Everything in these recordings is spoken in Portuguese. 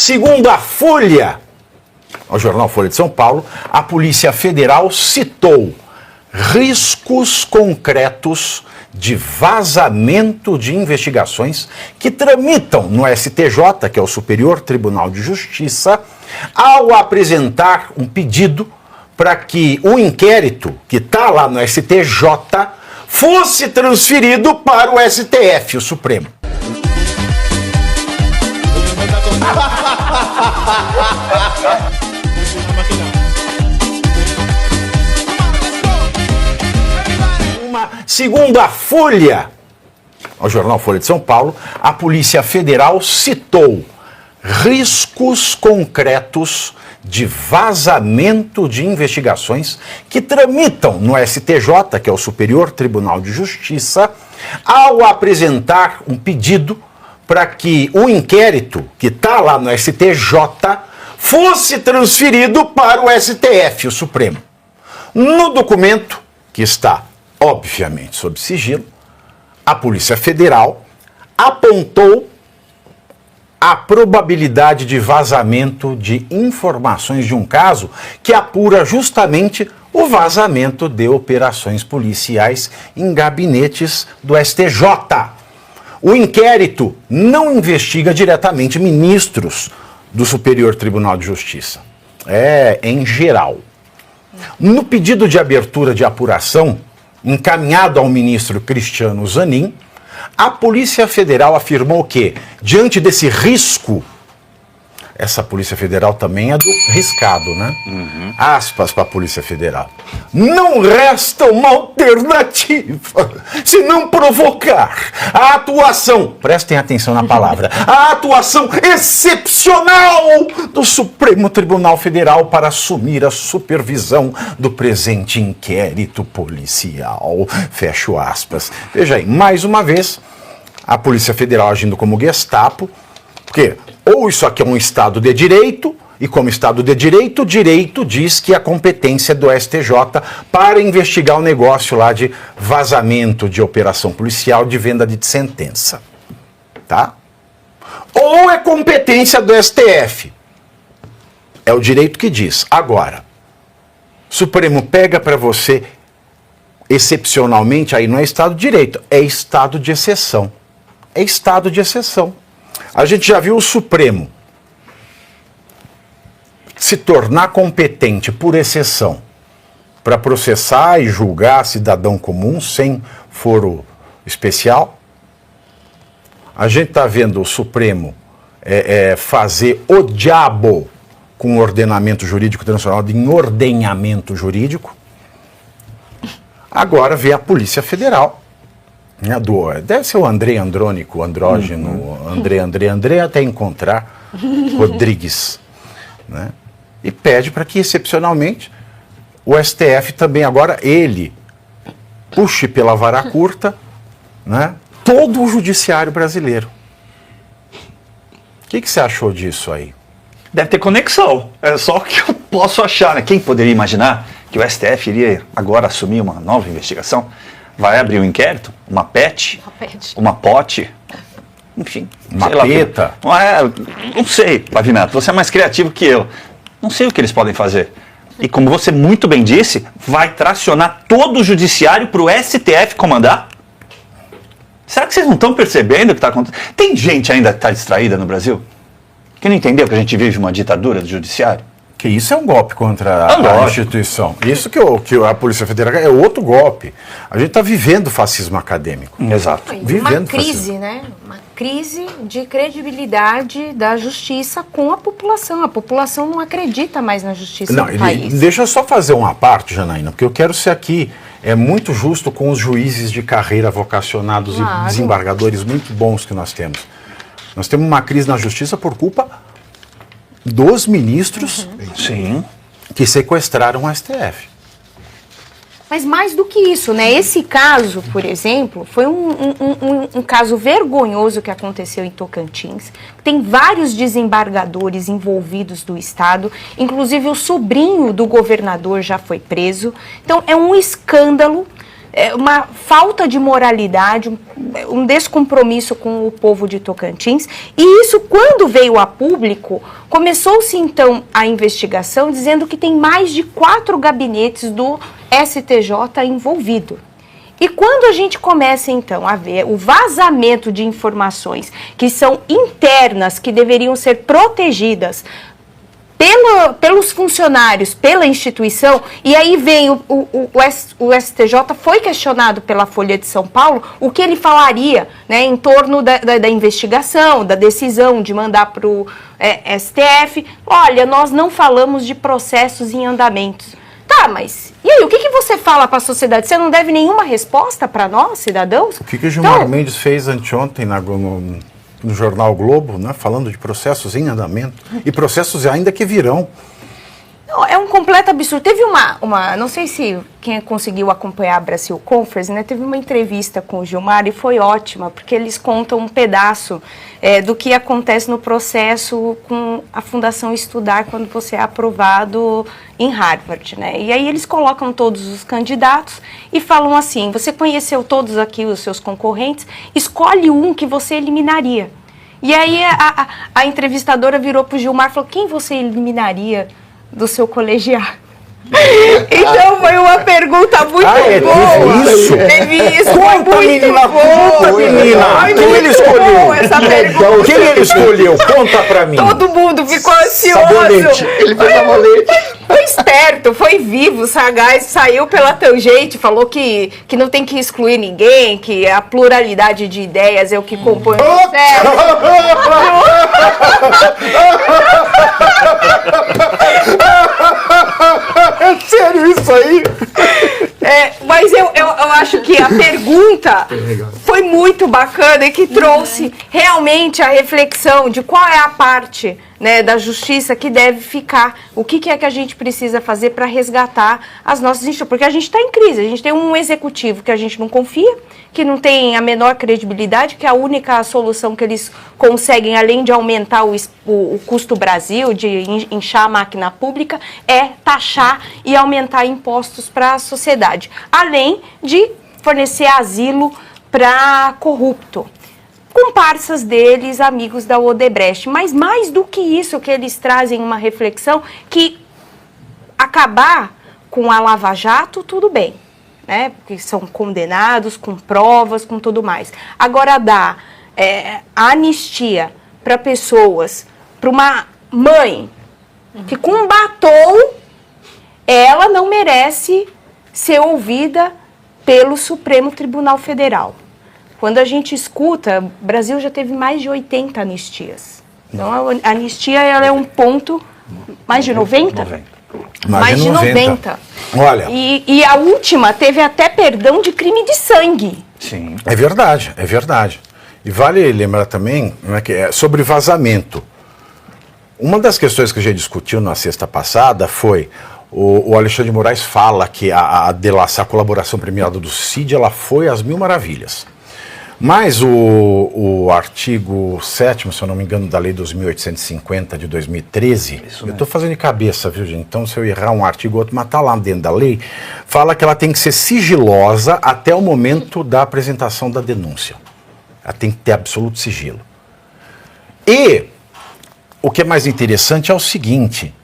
Segundo a Folha, o jornal Folha de São Paulo, a Polícia Federal citou riscos concretos de vazamento de investigações que tramitam no STJ, que é o Superior Tribunal de Justiça, ao apresentar um pedido para que o inquérito que está lá no STJ fosse transferido para o STF, o Supremo. Segundo a Folha, o jornal Folha de São Paulo, a Polícia Federal citou riscos concretos de vazamento de investigações que tramitam no STJ, que é o Superior Tribunal de Justiça, ao apresentar um pedido para que o inquérito que está lá no STJ fosse transferido para o STF, o Supremo. No documento, que está obviamente sob sigilo, a Polícia Federal apontou a probabilidade de vazamento de informações de um caso que apura justamente o vazamento de operações policiais em gabinetes do STJ. O inquérito não investiga diretamente ministros do Superior Tribunal de Justiça. É em geral. No pedido de abertura de apuração, encaminhado ao ministro Cristiano Zanin, a Polícia Federal afirmou que, diante desse risco, essa Polícia Federal também é do riscado, né? Aspas para a Polícia Federal. Não resta uma alternativa senão provocar a atuação, prestem atenção na palavra, a atuação excepcional do Supremo Tribunal Federal para assumir a supervisão do presente inquérito policial. Fecho aspas. Veja aí, mais uma vez, a Polícia Federal agindo como Gestapo, porque ou isso aqui é um Estado de Direito, e como Estado de Direito, o direito diz que a competência é do STJ para investigar o negócio lá de vazamento de operação policial de venda de sentença. Tá? Ou é competência do STF. É o direito que diz. Agora, o Supremo pega para você, excepcionalmente, aí não é Estado de Direito, é Estado de exceção. É Estado de exceção. A gente já viu o Supremo se tornar competente por exceção para processar e julgar cidadão comum sem foro especial. A gente está vendo o Supremo fazer o diabo com o ordenamento jurídico transformado em ordenhamento jurídico. Agora vê a Polícia Federal. Deve ser o André Andrônico, andrógeno, André, até encontrar Rodrigues, né? E pede para que, excepcionalmente, o STF também agora, ele puxe pela vara curta, né, todo o judiciário brasileiro. O que você achou disso aí? Deve ter conexão, é só o que eu posso achar, né? Quem poderia imaginar que o STF iria agora assumir uma nova investigação? Vai abrir um inquérito, uma PET, uma POT, enfim. Uma PETA. Não sei, Pavinato, você é mais criativo que eu. Não sei o que eles podem fazer. E como você muito bem disse, vai tracionar todo o judiciário para o STF comandar? Será que vocês não estão percebendo o que está acontecendo? Tem gente ainda que está distraída no Brasil? Que não entendeu que a gente vive uma ditadura do judiciário? Que isso é um golpe contra a instituição. Isso que a Polícia Federal é outro golpe. A gente está vivendo fascismo acadêmico. Exato. Uma crise, né? Uma crise de credibilidade da justiça com a população. A população não acredita mais na justiça do país. Deixa eu só fazer uma parte, Janaína, porque eu quero ser aqui muito justo com os juízes de carreira vocacionados e desembargadores muito bons que nós temos. Nós temos uma crise na justiça por culpa dos ministros Sim. que sequestraram o STF. Mas mais do que isso, né? Esse caso, por exemplo, foi um caso vergonhoso que aconteceu em Tocantins. Tem vários desembargadores envolvidos do Estado, inclusive o sobrinho do governador já foi preso. Então, é um escândalo. uma falta de moralidade, um descompromisso com o povo de Tocantins. E isso, quando veio a público, começou-se então a investigação dizendo que tem mais de 4 gabinetes do STJ envolvido. E quando a gente começa, então, a ver o vazamento de informações que são internas, que deveriam ser protegidas pelos funcionários, pela instituição, e aí vem o STJ, foi questionado pela Folha de São Paulo, o que ele falaria, né, em torno da investigação, da decisão de mandar para o STF. Olha, nós não falamos de processos em andamentos. Tá, mas e aí, o que você fala para a sociedade? Você não deve nenhuma resposta para nós, cidadãos? O que Gilmar Mendes fez anteontem no jornal Globo, né, falando de processos em andamento e processos ainda que virão. É um completo absurdo. Teve não sei se quem conseguiu acompanhar a Brasil Conference, né, teve uma entrevista com o Gilmar e foi ótima, porque eles contam um pedaço do que acontece no processo com a Fundação Estudar quando você é aprovado em Harvard, né? E aí eles colocam todos os candidatos e falam assim: você conheceu todos aqui os seus concorrentes, escolhe um que você eliminaria. E aí a entrevistadora virou para o Gilmar e falou: quem você eliminaria do seu colegiado? Então foi uma pergunta muito boa. Teve isso. Conta, menina, conta, menina. Quem ele escolheu? Essa pergunta. Quem ele escolheu? Conta pra mim. Todo mundo ficou ansioso. Sabonete. Ele fez sabonete. Foi esperto, foi vivo, sagaz, saiu pela tangente, falou que não tem que excluir ninguém, que a pluralidade de ideias é o que compõe o processo. É sério isso aí? Mas eu acho que a pergunta foi muito bacana e que trouxe realmente a reflexão de qual é a parte, né, da justiça que deve ficar, o que é que a gente precisa fazer para resgatar as nossas instituições, porque a gente está em crise, a gente tem um executivo que a gente não confia, que não tem a menor credibilidade, que a única solução que eles conseguem, além de aumentar o custo Brasil, de inchar a máquina pública, é taxar e aumentar impostos para a sociedade, além de fornecer asilo para corrupto. Comparsas deles, amigos da Odebrecht. Mas mais do que isso, que eles trazem uma reflexão que acabar com a Lava Jato, tudo bem, né? Porque são condenados com provas, com tudo mais. Agora dar a anistia para pessoas, para uma mãe que com um batom, ela não merece ser ouvida pelo Supremo Tribunal Federal. Quando a gente escuta, o Brasil já teve mais de 80 anistias. Então, a anistia ela é um ponto, mais de 90? Mais de 90. Olha. E a última teve até perdão de crime de sangue. Sim. É verdade, é verdade. E vale lembrar também, né, que é sobre vazamento. Uma das questões que a gente discutiu na sexta passada foi o Alexandre de Moraes fala que a colaboração premiada do CID ela foi às mil maravilhas. Mas o artigo 7º, se eu não me engano, da Lei 2.850 de 2013, eu estou fazendo de cabeça, viu, gente? Então, se eu errar um artigo ou outro, mas está lá dentro da lei, fala que ela tem que ser sigilosa até o momento da apresentação da denúncia. Ela tem que ter absoluto sigilo. E o que é mais interessante é o seguinte,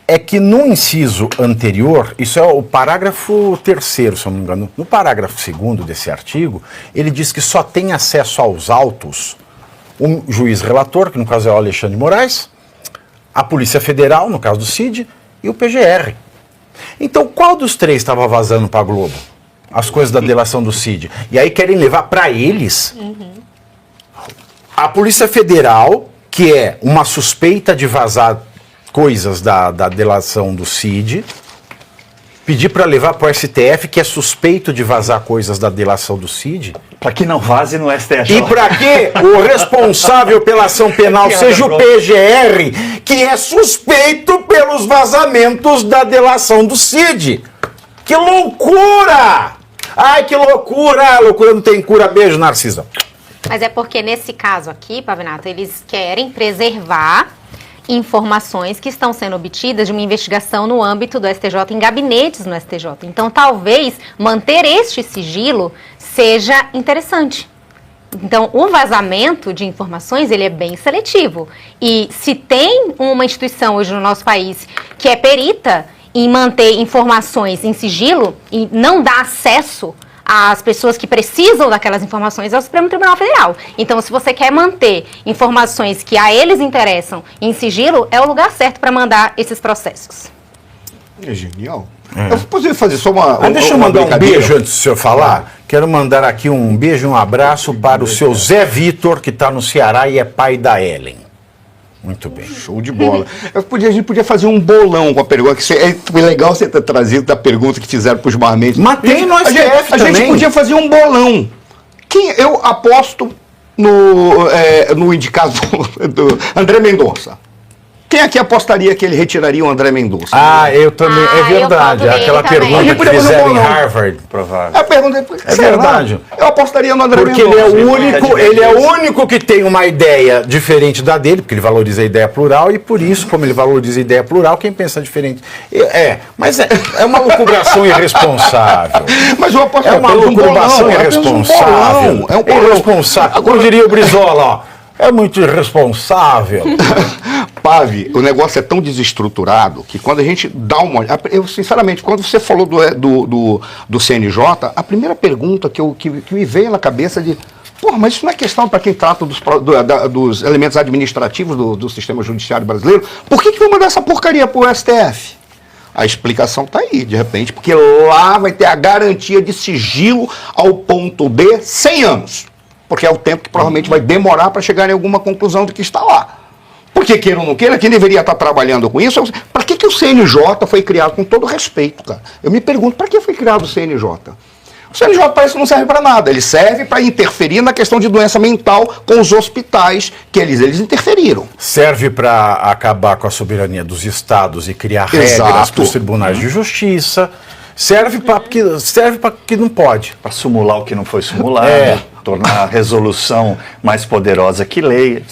é que no inciso anterior, isso é o parágrafo 3º, se eu não me engano, no parágrafo 2º desse artigo, ele diz que só tem acesso aos autos o juiz relator, que no caso é o Alexandre de Moraes, a Polícia Federal, no caso do CID, e o PGR. Então, qual dos três estava vazando para a Globo? As coisas da delação do CID. E aí querem levar para eles a Polícia Federal, que é uma suspeita de vazar coisas da delação do CID, pedir para levar para o STF, que é suspeito de vazar coisas da delação do CID. Para que não vaze no STF. E para que o responsável pela ação penal seja o PGR, que é suspeito pelos vazamentos da delação do CID. Que loucura! Ai, que loucura! Loucura não tem cura. Beijo, Narcisa. Mas é porque nesse caso aqui, Pavinato, eles querem preservar informações que estão sendo obtidas de uma investigação no âmbito do STJ, em gabinetes no STJ. Então, talvez manter este sigilo seja interessante. Então, o vazamento de informações, ele é bem seletivo. E se tem uma instituição hoje no nosso país que é perita em manter informações em sigilo e não dá acesso às pessoas que precisam daquelas informações, é o Supremo Tribunal Federal. Então, se você quer manter informações que a eles interessam em sigilo, é o lugar certo para mandar esses processos. É genial. Eu poderia fazer só uma. Deixa eu mandar um beijo antes do senhor falar. Quero mandar aqui um beijo e um abraço para o seu Zé Vitor, que está no Ceará e é pai da Ellen. Muito bem. Show de bola. A gente podia fazer um bolão com a pergunta. Foi legal você ter trazido da pergunta que fizeram para os barmaids. Mas tem no STF a gente também. podia fazer um bolão. Eu aposto no indicado do André Mendonça. Quem aqui apostaria que ele retiraria o André Mendonça? Eu também. É verdade. Eu Aquela também. pergunta que fizeram em Harvard. Provável. A pergunta É verdade. Eu apostaria no André Porque Mendonça. ele é o único que tem uma ideia diferente da dele, porque ele valoriza a ideia plural, e por isso, como ele valoriza a ideia plural, quem pensa diferente. Mas é uma lucubração irresponsável. Mas eu aposto É uma lucubração irresponsável. É um bolão. Irresponsável. Como diria o Brizola, ó. É muito irresponsável. Pave, o negócio é tão desestruturado que quando a gente dá uma olhada. Eu, sinceramente, quando você falou do CNJ, a primeira pergunta que me veio na cabeça de. Porra, mas isso não é questão para quem trata dos elementos administrativos do sistema judiciário brasileiro? Por que vai mandar essa porcaria pro STF? A explicação está aí, de repente, porque lá vai ter a garantia de sigilo ao ponto B 100 anos. Porque é o tempo que provavelmente vai demorar para chegar em alguma conclusão do que está lá. Porque queira ou não queira, quem deveria estar trabalhando com isso, para que o CNJ foi criado, com todo respeito, cara? Eu me pergunto, para que foi criado o CNJ? O CNJ parece que não serve para nada, ele serve para interferir na questão de doença mental com os hospitais, que eles interferiram. Serve para acabar com a soberania dos estados e criar regras para os tribunais de justiça. Serve para que não pode. Para simular o que não foi simulado, tornar a resolução mais poderosa que lei.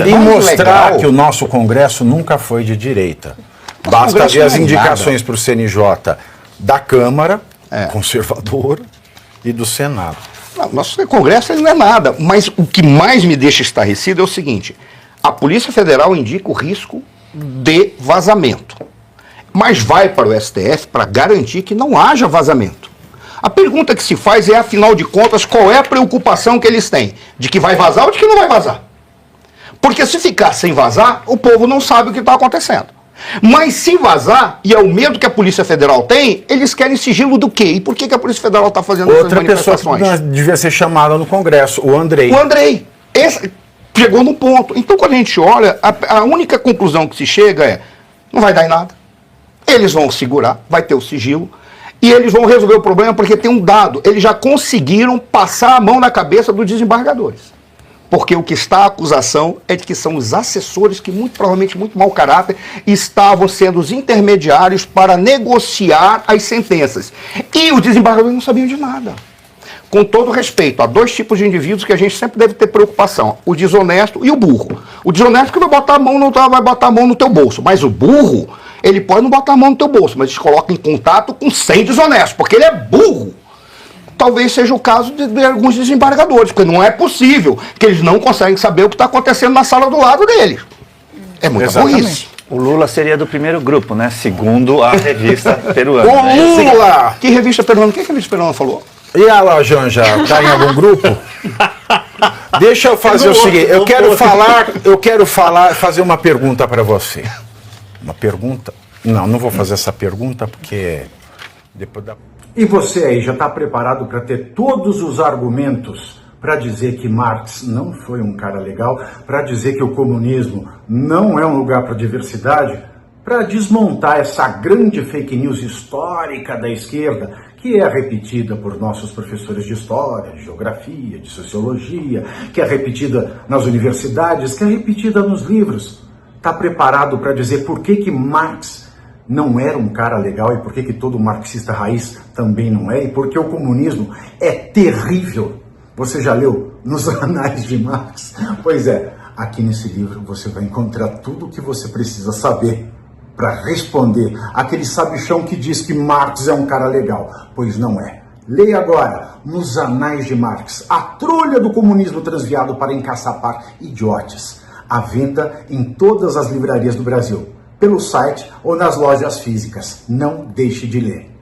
E mostrar que o nosso Congresso nunca foi de direita. Basta ver as indicações para o CNJ da Câmara, conservadora, e do Senado. Não, nosso Congresso ele não é nada, mas o que mais me deixa estarrecido é o seguinte: a Polícia Federal indica o risco de vazamento, mas vai para o STF para garantir que não haja vazamento. A pergunta que se faz é, afinal de contas, qual é a preocupação que eles têm? De que vai vazar ou de que não vai vazar? Porque se ficar sem vazar, o povo não sabe o que está acontecendo. Mas se vazar, e é o medo que a Polícia Federal tem, eles querem sigilo do quê? E por que a Polícia Federal está fazendo essas manifestações? Outra pessoa que devia ser chamada no Congresso, o Andrei. O Andrei. Esse chegou no ponto. Então, quando a gente olha, a única conclusão que se chega é, não vai dar em nada. Eles vão segurar, vai ter o sigilo, e eles vão resolver o problema porque tem um dado. Eles já conseguiram passar a mão na cabeça dos desembargadores. Porque o que está a acusação é de que são os assessores que, muito provavelmente, muito mau caráter, estavam sendo os intermediários para negociar as sentenças. E os desembargadores não sabiam de nada. Com todo respeito, há dois tipos de indivíduos que a gente sempre deve ter preocupação: o desonesto e o burro. O desonesto que vai botar a mão no teu bolso, mas o burro, ele pode não botar a mão no teu bolso, mas te coloca em contato com 100 desonestos, porque ele é burro. Talvez seja o caso de alguns desembargadores, porque não é possível que eles não conseguem saber o que está acontecendo na sala do lado deles. É muita burrice. O Lula seria do primeiro grupo, né? Segundo a revista peruana. O Lula! Que revista peruana? O que a revista peruana falou? E a La Janja, está em algum grupo? Deixa eu fazer o seguinte, eu quero fazer uma pergunta para você. Uma pergunta? Não vou fazer essa pergunta porque depois da... E você aí já está preparado para ter todos os argumentos para dizer que Marx não foi um cara legal, para dizer que o comunismo não é um lugar para diversidade, para desmontar essa grande fake news histórica da esquerda, que é repetida por nossos professores de história, de geografia, de sociologia, que é repetida nas universidades, que é repetida nos livros. Está preparado para dizer por que Marx não era um cara legal e por que todo marxista raiz também não é, e porque o comunismo é terrível. Você já leu nos anais de Marx? Pois é, Aqui nesse livro você vai encontrar tudo o que você precisa saber para responder aquele sabichão que diz que Marx é um cara legal, pois não é. Leia agora, Nos Anais de Marx, a trolha do comunismo transviado para encaçapar idiotes. À venda em todas as livrarias do Brasil, pelo site ou nas lojas físicas. Não deixe de ler.